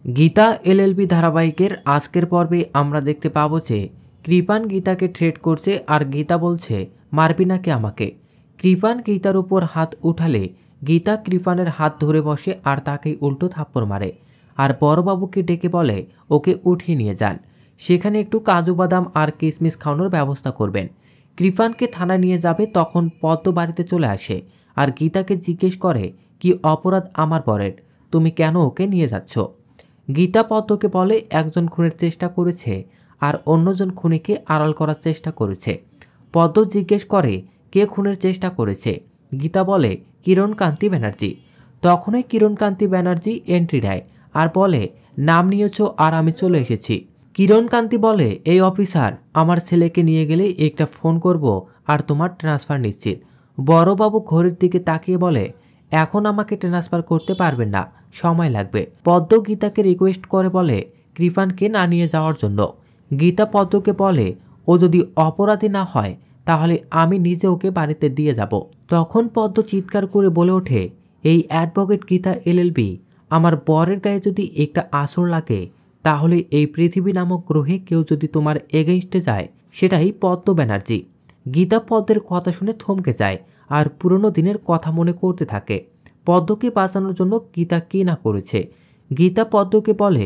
Gita LLB ধারাবাহিকের আজকের পর্বে আমরা দেখতে পাবো যে কৃপান গীতাকে থ্রেট করছে আর গীতা বলছে মারবি নাকি আমাকে। কৃপান গীতার উপর হাত উঠালে গীতা কৃপানের হাত ধরে বসে আর তাকে উল্টো থাপ্পড় মারে আর বড়বাবুকে ডেকে বলে ওকে উঠিয়ে নিয়ে যান, সেখানে একটু কাজু বাদাম আর কিশমিশ খাওয়ানোর ব্যবস্থা করবেন। কৃপানকে থানায় নিয়ে যাবে তখন পদ্ম বাড়িতে চলে আসে আর গীতাকে জিজ্ঞেস করে কি অপরাধ আমার বরের, তুমি কেন ওকে নিয়ে যাচ্ছ। গীতা পদ্মকে বলে একজন খুনের চেষ্টা করেছে আর অন্যজন খুনিকে আড়াল করার চেষ্টা করেছে। পদ্ম জিজ্ঞেস করে কে খুনের চেষ্টা করেছে। গীতা বলে কিরণকান্তি ব্যানার্জি। তখনই কিরণকান্তি ব্যানার্জি এন্ট্রি নেয় আর বলে নাম নিয়েছ আর আমি চলে এসেছি। কিরণকান্তি বলে এই অফিসার আমার ছেলেকে নিয়ে গেলে একটা ফোন করব আর তোমার ট্রান্সফার নিশ্চিত। বড়বাবু ঘড়ির দিকে তাকিয়ে বলে এখন আমাকে ট্রান্সফার করতে পারবেন না, সময় লাগবে। পদ্ম গীতাকে রিকোয়েস্ট করে বলে কৃপানকে না নিয়ে যাওয়ার জন্য। গীতা পদ্মকে বলে ও যদি অপরাধী না হয় তাহলে আমি নিজে ওকে বাড়িতে দিয়ে যাব। তখন পদ্ম চিৎকার করে বলে ওঠে এই অ্যাডভোকেট গীতা এলএলবি, আমার বরের গায়ে যদি একটা আসর লাগে তাহলে এই পৃথিবী নামক গ্রহে কেউ যদি তোমার এগেইনস্টে যায় সেটাই পদ্ম ব্যানার্জি। গীতা পদ্মের কথা শুনে থমকে যায় আর পুরনো দিনের কথা মনে করতে থাকে। পদ্মকে বাঁচানোর জন্য গীতা কী না করেছে। গীতা পদ্মকে বলে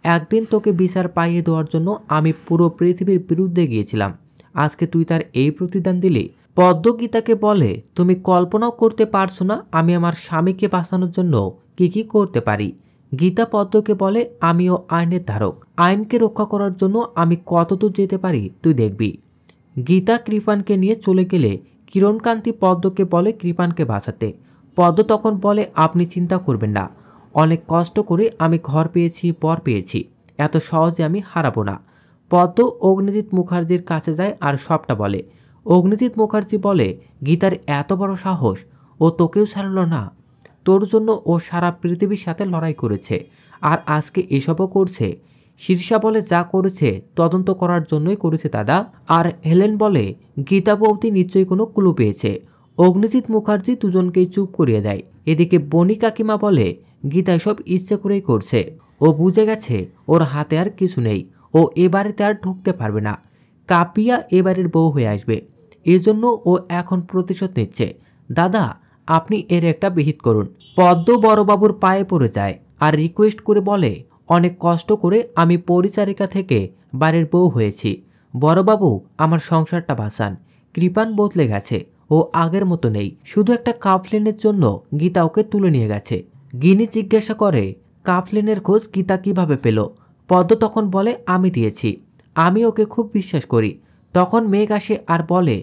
একদিন তোকে বিচার পাইয়ে দেওয়ার জন্য আমি পুরো পৃথিবীর বিরুদ্ধে গিয়েছিলাম, আজকে তুই তার এই প্রতিদান দিলি। পদ্ম গীতাকে বলে তুমি কল্পনাও করতে পারছো না আমি আমার স্বামীকে বাঁচানোর জন্য কি কি করতে পারি। গীতা পদ্মকে বলে আমিও আইনের ধারক, আইনকে রক্ষা করার জন্য আমি কতদূর যেতে পারি তুই দেখবি। গীতা কৃপানকে নিয়ে চলে গেলে কিরণকান্তি পদ্মকে বলে কৃপানকে বাঁচাতে। পদ্ম তখন বলে আপনি চিন্তা করবেন না, অনেক কষ্ট করে আমি ঘর পেয়েছি, পর পেয়েছি, এত সহজে আমি হারাবো না। পদ্ম অগ্নিজিৎ মুখার্জির কাছে যায় আর সবটা বলে। অগ্নিজিৎ মুখার্জি বলে গীতার এত বড় সাহস, ও তোকেও ছাড়ল না, তোর জন্য ও সারা পৃথিবীর সাথে লড়াই করেছে আর আজকে এসবও করছে। শীর্ষা বলে যা করেছে তদন্ত করার জন্যই করেছে দাদা। আর হেলেন বলে গীতা বৌদি নিশ্চয়ই কোনো ক্লু পেয়েছে। অগ্নিজিৎ মুখার্জি দুজনকেই চুপ করিয়ে দেয়। এদিকে বনি কাকিমা বলে গীতা সব ইচ্ছে করেই করছে, ও বুঝে গেছে ওর হাতে আর কিছু নেই, ও এ বাড়িতে আর ঢুকতে পারবে না, কাপিয়া এবারের বউ হয়ে আসবে, এজন্য ও এখন প্রতিশোধ নিচ্ছে। দাদা আপনি এর একটা বিহিত করুন। পদ্ম বড়বাবুর পায়ে পড়ে যায় আর রিকোয়েস্ট করে বলে অনেক কষ্ট করে আমি পরিচারিকা থেকে বাড়ির বউ হয়েছি, বড়বাবু আমার সংসারটা বাঁচান। কৃপান বদলে গেছে, ও আগের মতো নেই, শুধু একটা কাফলিনের জন্য গীতা ওকে তুলে নিয়ে গেছে। গিনি জিজ্ঞাসা করে কাফলিনের খোঁজ গীতা কিভাবে পেল। পদ্ম তখন বলে আমি দিয়েছি, আমি ওকে খুব বিশ্বাস করি। তখন মেঘ আসে আর বলে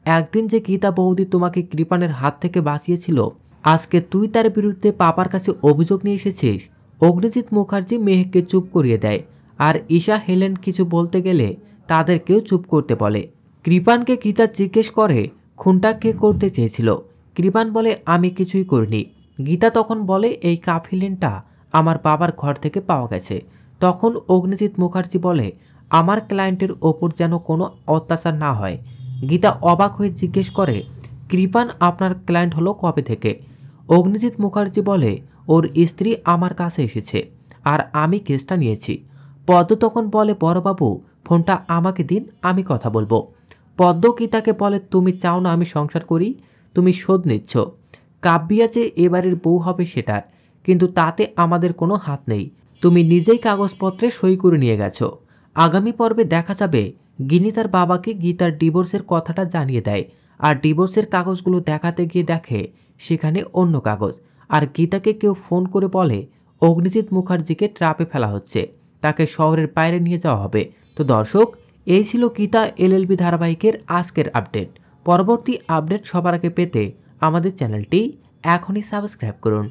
একদিন যে গীতা বৌদি তোমাকে কৃপানের হাত থেকে বাঁচিয়েছিল, আজকে তুই তার বিরুদ্ধে পাপার কাছে অভিযোগ নিয়ে এসেছিস। অগ্নিজিৎ মুখার্জি মেঘকে চুপ করিয়ে দেয় আর ঈশা হেলেন কিছু বলতে গেলে তাদেরকেও চুপ করতে বলে। কৃপানকে গীতা জিজ্ঞেস করে খুনটা কে করতে চেয়েছিল। কৃপান বলে আমি কিছুই করিনি। গীতা তখন বলে এই কাফিলিনটা আমার বাবার ঘর থেকে পাওয়া গেছে। তখন অগ্নিজিৎ মুখার্জি বলে আমার ক্লায়েন্টের ওপর যেন কোনো অত্যাচার না হয়। গীতা অবাক হয়ে জিজ্ঞেস করে কৃপান আপনার ক্লায়েন্ট হলো কবে থেকে। অগ্নিজিৎ মুখার্জি বলে ওর স্ত্রী আমার কাছে এসেছে আর আমি কেসটা নিয়েছি। পদ্ম তখন বলে বড়বাবু ফোনটা আমাকে দিন, আমি কথা বলবো। পদ্ম গীতাকে বলে তুমি চাও না আমি সংসার করি, তুমি শোধ নিচ্ছ। কাব্যিয়া যে এবারের বউ হবে সেটার, কিন্তু তাতে আমাদের কোনো হাত নেই, তুমি নিজেই কাগজপত্রে সই করে নিয়ে গেছো। আগামী পর্বে দেখা যাবে গিনি তার বাবাকে গীতার ডিভোর্সের কথাটা জানিয়ে দেয় আর ডিভোর্সের কাগজগুলো দেখাতে গিয়ে দেখে সেখানে অন্য কাগজ। আর গীতাকে কেউ ফোন করে বলে অগ্নিজিৎ মুখার্জিকে ট্রাপে ফেলা হচ্ছে, তাকে শহরের বাইরে নিয়ে যাওয়া হবে। তো দর্শক এই ছিল গীতা এলএলবি ধারাবাহিকের আজকের আপডেট। পরবর্তী আপডেট সবার আগে পেতে আমাদের চ্যানেলটি এখনই সাবস্ক্রাইব করুন।